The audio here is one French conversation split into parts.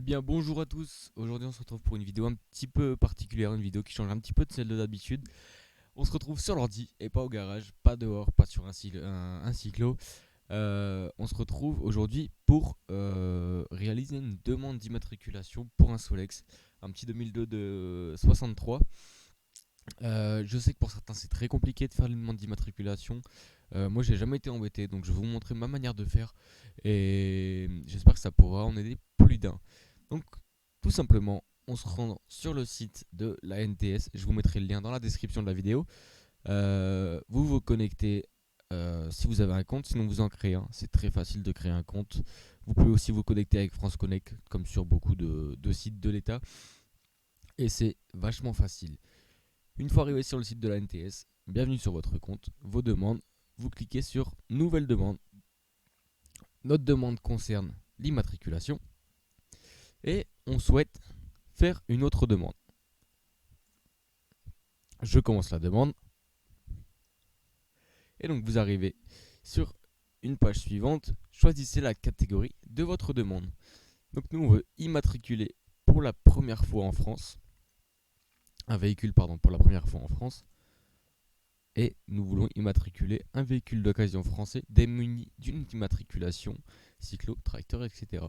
Eh bien bonjour à tous, aujourd'hui on se retrouve pour une vidéo un petit peu particulière, une vidéo qui change un petit peu de celle de d'habitude. On se retrouve sur l'ordi et pas au garage, pas dehors, pas sur un cyclo. On se retrouve aujourd'hui pour réaliser une demande d'immatriculation pour un Solex, un petit 2002 de 63. Je sais que pour certains c'est très compliqué de faire une demande d'immatriculation. Moi j'ai jamais été embêté, donc je vais vous montrer ma manière de faire et j'espère que ça pourra en aider plus d'un. Donc tout simplement, on se rend sur le site de la NTS, je vous mettrai le lien dans la description de la vidéo. Vous vous connectez si vous avez un compte, sinon vous en créez un, c'est très facile de créer un compte. Vous pouvez aussi vous connecter avec France Connect comme sur beaucoup de sites de l'État et c'est vachement facile. Une fois arrivé sur le site de la NTS, bienvenue sur votre compte, vos demandes, vous cliquez sur Nouvelle demande. Notre demande concerne l'immatriculation et on souhaite faire une autre demande. Je commence la demande et donc vous arrivez sur une page suivante. Choisissez la catégorie de votre demande. Donc nous on veut immatriculer pour la première fois en France, un véhicule pour la première fois en France. Et nous voulons immatriculer un véhicule d'occasion français démuni d'une immatriculation cyclo, tracteur, etc.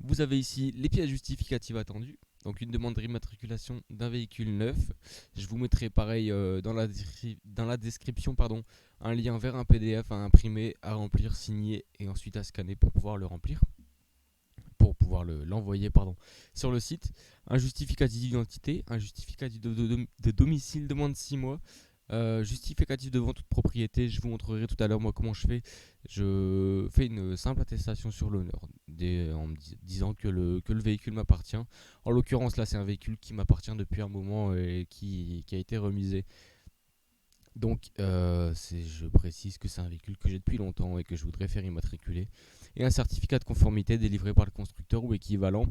Vous avez ici les pièces justificatives attendues, donc une demande d'immatriculation d'un véhicule neuf. Je vous mettrai pareil dans la description un lien vers un PDF à imprimer, à remplir, signer et ensuite à scanner pour pouvoir le remplir, pour pouvoir l'envoyer sur le site. Un justificatif d'identité, un justificatif de domicile de moins de 6 mois. Justificatif de vente de propriété, je vous montrerai tout à l'heure moi comment je fais. Je fais une simple attestation sur l'honneur en me disant que le véhicule m'appartient. En l'occurrence là c'est un véhicule qui m'appartient depuis un moment et qui a été remisé. Donc je précise que c'est un véhicule que j'ai depuis longtemps et que je voudrais faire immatriculer. Et un certificat de conformité délivré par le constructeur ou équivalent.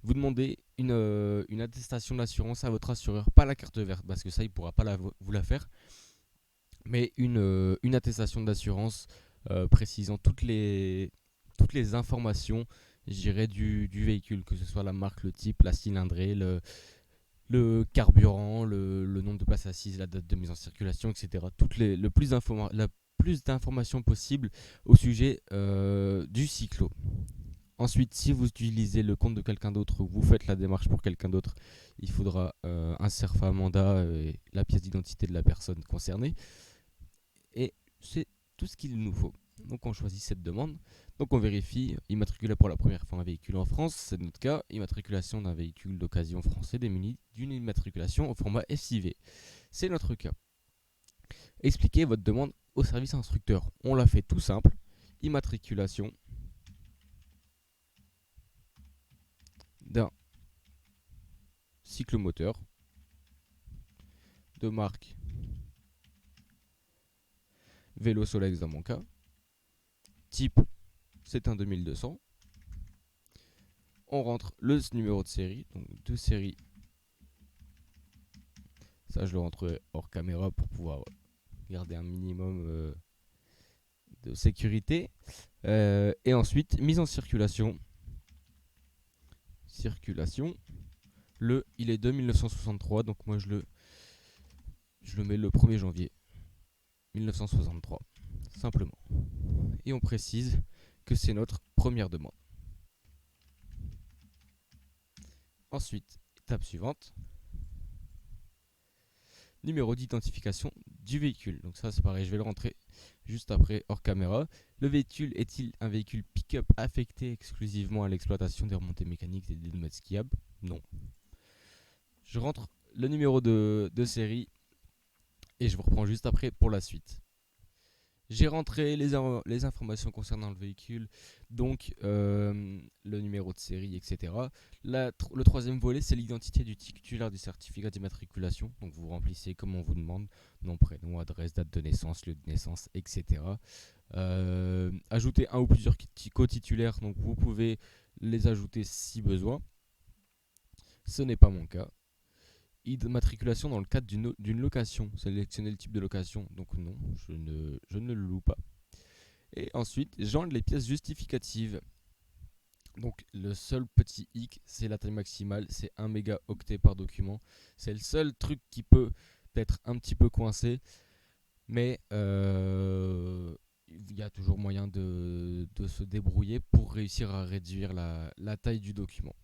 Vous demandez une attestation d'assurance à votre assureur, pas la carte verte, parce que ça, il ne pourra pas vous la faire, mais une attestation d'assurance précisant toutes les informations, je dirais, du véhicule, que ce soit la marque, le type, la cylindrée, le carburant, le nombre de places assises, la date de mise en circulation, etc. La plus d'informations possible au sujet du cyclo. Ensuite, si vous utilisez le compte de quelqu'un d'autre ou vous faites la démarche pour quelqu'un d'autre, il faudra un CERFA, mandat et la pièce d'identité de la personne concernée. Et c'est tout ce qu'il nous faut. Donc on choisit cette demande. Donc on vérifie, immatriculé pour la première fois un véhicule en France, c'est notre cas. Immatriculation d'un véhicule d'occasion français démuni d'une immatriculation au format FIV. C'est notre cas. Expliquez votre demande au service instructeur. On l'a fait tout simple. Immatriculation d'un cyclomoteur de marque Vélo Solex dans mon cas. Type, c'est un 2200. On rentre le numéro de série, donc de série. Ça, je le rentrerai hors caméra pour pouvoir garder un minimum de sécurité. Et ensuite, mise en circulation. Circulation. Il est de 1963, donc moi je le mets le 1er janvier 1963, simplement. Et on précise que c'est notre première demande. Ensuite, étape suivante, numéro d'identification du véhicule. Donc ça c'est pareil, je vais le rentrer juste après hors caméra. Le véhicule est-il un véhicule pick-up affecté exclusivement à l'exploitation des remontées mécaniques et des domaines skiables? Non. Je rentre le numéro de série et je vous reprends juste après pour la suite. J'ai rentré les informations concernant le véhicule, donc le numéro de série, etc. Le troisième volet, c'est l'identité du titulaire du certificat d'immatriculation. Donc vous remplissez comme on vous demande, nom, prénom, adresse, date de naissance, lieu de naissance, etc. Ajoutez un ou plusieurs co-titulaires, donc vous pouvez les ajouter si besoin. Ce n'est pas mon cas. Immatriculation dans le cadre d'une location. Sélectionnez le type de location. Donc non, je ne le loue pas. Et ensuite, j'enlève les pièces justificatives. Donc le seul petit hic, c'est la taille maximale, c'est 1 mégaoctet par document. C'est le seul truc qui peut être un petit peu coincé, mais il y a toujours moyen de se débrouiller pour réussir à réduire la taille du document.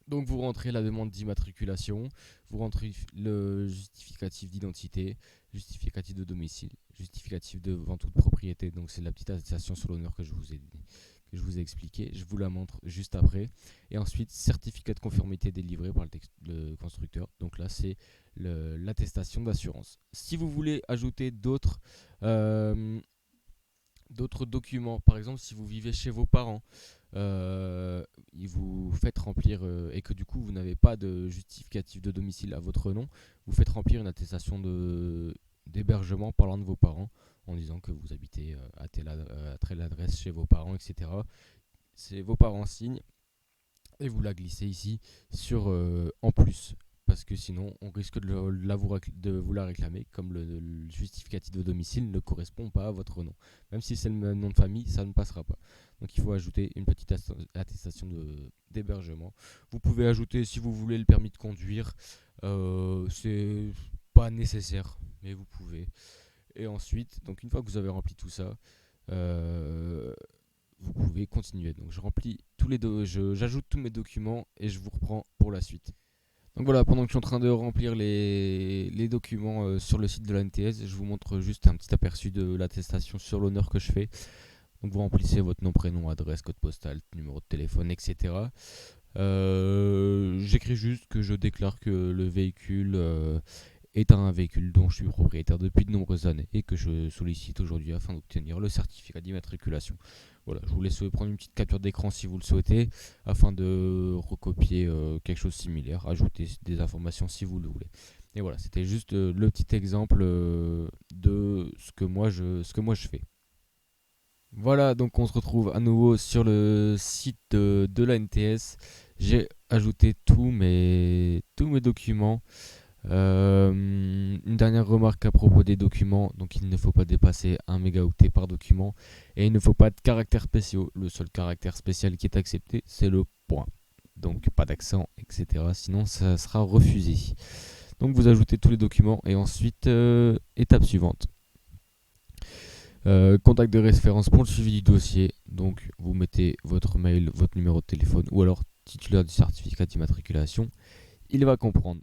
Donc vous rentrez la demande d'immatriculation, vous rentrez le justificatif d'identité, justificatif de domicile, justificatif de vente ou de propriété, donc c'est la petite attestation sur l'honneur que je vous ai expliqué, je vous la montre juste après. Et ensuite, certificat de conformité délivré par le constructeur, donc là c'est l'attestation d'assurance. Si vous voulez ajouter euh, d'autres documents, par exemple si vous vivez chez vos parents, et vous faites remplir, et que du coup vous n'avez pas de justificatif de domicile à votre nom, vous faites remplir une attestation d'hébergement parlant de vos parents en disant que vous habitez à telle adresse chez vos parents, etc. C'est vos parents signent et vous la glissez ici sur en plus. Parce que sinon, on risque de vous la réclamer, comme le justificatif de domicile ne correspond pas à votre nom. Même si c'est le même nom de famille, ça ne passera pas. Donc il faut ajouter une petite attestation d'hébergement. Vous pouvez ajouter, si vous voulez, le permis de conduire. C'est pas nécessaire, mais vous pouvez. Et ensuite, donc une fois que vous avez rempli tout ça, euh, vous pouvez continuer. Donc j'ajoute tous mes documents et je vous reprends pour la suite. Donc voilà, pendant que je suis en train de remplir les documents sur le site de l'ANTS, je vous montre juste un petit aperçu de l'attestation sur l'honneur que je fais. Donc vous remplissez votre nom, prénom, adresse, code postal, numéro de téléphone, etc. J'écris juste que je déclare que le véhicule est un véhicule dont je suis propriétaire depuis de nombreuses années et que je sollicite aujourd'hui afin d'obtenir le certificat d'immatriculation. Voilà, je vous laisse prendre une petite capture d'écran si vous le souhaitez afin de recopier quelque chose de similaire, ajouter des informations si vous le voulez. Et voilà, c'était juste le petit exemple de ce que moi je fais. Voilà, donc on se retrouve à nouveau sur le site de la NTS. J'ai ajouté tous mes documents. Une dernière remarque à propos des documents, donc il ne faut pas dépasser 1 mégaoctet par document et il ne faut pas de caractères spéciaux. Le seul caractère spécial qui est accepté, c'est le point. Donc pas d'accent, etc. Sinon ça sera refusé. Donc vous ajoutez tous les documents et ensuite, étape suivante. Contact de référence pour le suivi du dossier. Donc vous mettez votre mail, votre numéro de téléphone ou alors titulaire du certificat d'immatriculation. Il va comprendre.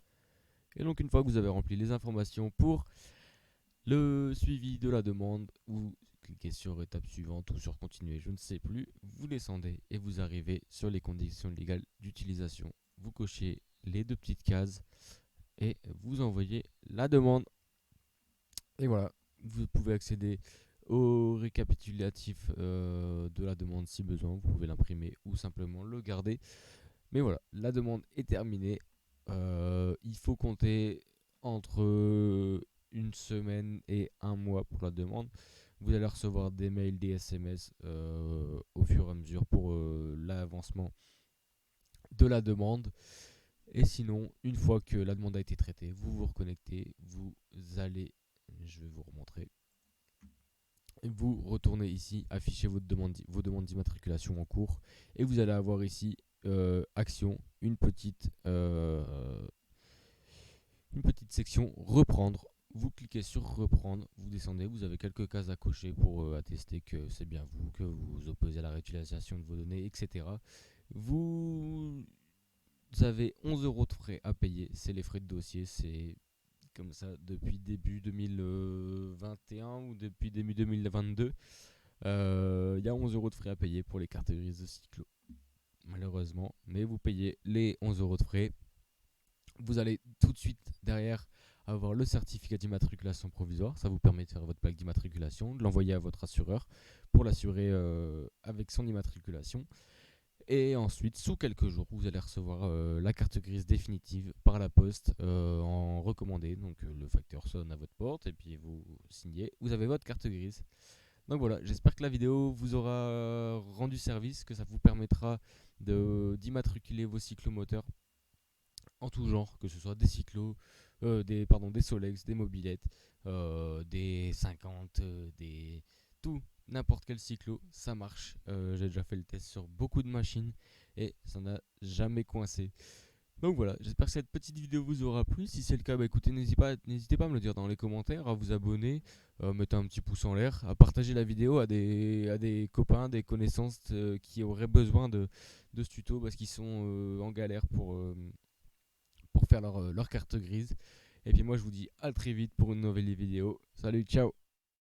Et donc une fois que vous avez rempli les informations pour le suivi de la demande, vous cliquez sur étape suivante ou sur continuer, je ne sais plus, vous descendez et vous arrivez sur les conditions légales d'utilisation. Vous cochez les deux petites cases et vous envoyez la demande. Et voilà, vous pouvez accéder au récapitulatif de la demande si besoin, vous pouvez l'imprimer ou simplement le garder. Mais voilà, la demande est terminée. Il faut compter entre une semaine et un mois pour la demande. Vous allez recevoir des mails, des SMS au fur et à mesure pour l'avancement de la demande. Et sinon, une fois que la demande a été traitée, vous vous reconnectez, vous allez, je vais vous remontrer, vous retournez ici, affichez vos demandes d'immatriculation en cours, et vous allez avoir ici action, une petite section reprendre. Vous cliquez sur reprendre, vous descendez, vous avez quelques cases à cocher pour attester que c'est bien vous, que vous vous opposez à la réutilisation de vos données, etc. Vous avez 11 euros de frais à payer, c'est les frais de dossier, c'est comme ça depuis début 2021 ou depuis début 2022. Il y a 11 euros de frais à payer pour les cartes grises de cyclo, malheureusement, mais vous payez les 11 euros de frais. Vous allez tout de suite derrière avoir le certificat d'immatriculation provisoire. Ça vous permet de faire votre plaque d'immatriculation, de l'envoyer à votre assureur pour l'assurer avec son immatriculation. Et ensuite, sous quelques jours, vous allez recevoir la carte grise définitive par la poste en recommandé. Donc le facteur sonne à votre porte et puis vous signez. Vous avez votre carte grise. Donc voilà, j'espère que la vidéo vous aura rendu service, que ça vous permettra d'immatriculer vos cyclomoteurs en tout genre, que ce soit des cyclos, des Solex, des mobylettes, des 50, des tout, n'importe quel cyclo, ça marche. J'ai déjà fait le test sur beaucoup de machines et ça n'a jamais coincé. Donc voilà, j'espère que cette petite vidéo vous aura plu. Si c'est le cas, bah écoutez, n'hésitez pas à me le dire dans les commentaires, à vous abonner, mettez un petit pouce en l'air, à partager la vidéo à des copains, des connaissances qui auraient besoin de ce tuto parce qu'ils sont en galère pour faire leur carte grise. Et puis moi je vous dis à très vite pour une nouvelle vidéo. Salut, ciao!